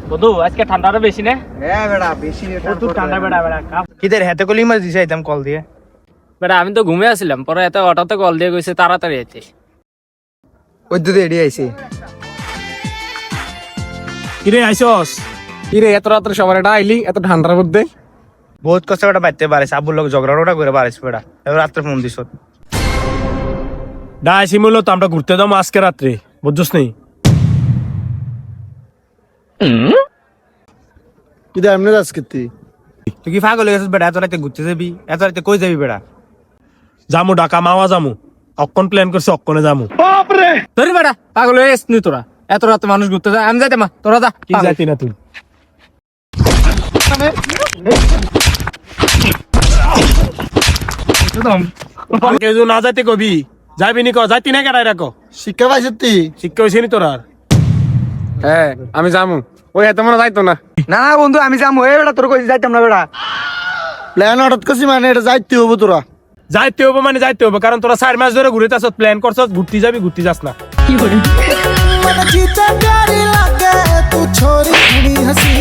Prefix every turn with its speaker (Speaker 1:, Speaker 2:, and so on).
Speaker 1: বন্ধু আজকে ঠান্ডাটা বেশি না?
Speaker 2: হ্যাঁ বেটা বেশি
Speaker 1: প্রচুর ঠান্ডা বেড়া বেড়া
Speaker 3: কিদের হাতে কলি মাছ দিছে আইতাম কল দিয়ে।
Speaker 1: বেড়া আমি তো ঘুমিয়ে আসছিলাম, পরে এত হঠাৎ কল দিয়ে কইছে তাড়াতাড়ি আইতে।
Speaker 2: ওই দুধে এড়িয়ে আইছি।
Speaker 4: কিরে আইসস? কিরে এত রাত্রে সবার এটা আইলি এত ঠান্ডার মধ্যে?
Speaker 3: বহুত কষ্ট বেটা বাইতে পারে, আব্বুর লোক ঝগড়া করে পারিস বেটা, এবার রাত্রে ফোন দিছ।
Speaker 4: না আইসি মূল্য তো আমরা ঘুরতে যাবো আজকে রাত্রে, বুঝছস নি?
Speaker 2: কিদা এমনি আজকে তুই
Speaker 3: তুই কি পাগল হয়ে গেছিস বেটা? এত রাতে ঘুরতে যাবি? এত রাতে কই যাবি বেটা?
Speaker 4: জামু ঢাকা মাওয়া জামু, অক্ষণ প্ল্যান করছে অক্ষণে জামু।
Speaker 1: ধরি বেড়া পাগল হয়ে গেছিস তোরা, এত রাতে মানুষ ঘুরতে যায়, আমি যাইতে মা তোরা যা।
Speaker 4: কি যাইতি না তুই? কেউ যদি না যাইতে কবি যাইবি নি, যাইতি না কেডাই রাখো।
Speaker 2: শিক্ষা পাইছিস তুই?
Speaker 4: শিক্ষা হয়েছে নি তোর আর?
Speaker 5: হ্যাঁ আমি যামু, ওই এত মনে যাইতো না।
Speaker 2: না না বন্ধু আমি যাবো। এ বেটা তোর কইছি যাইতাম না বেটা। প্ল্যান হঠাৎ করছি মানে এটা যাইতে হবো তোরা।
Speaker 4: যাইতে হবো মানে যাইতে হবো, কারণ তোরা 4 মাস ধরে ঘুরে আসছ, প্ল্যান করছ, ঘুরতে যাবি, ঘুরতে যাস না।
Speaker 6: मन जीते प्यारी लागे तू छोरी थोड़ी हसी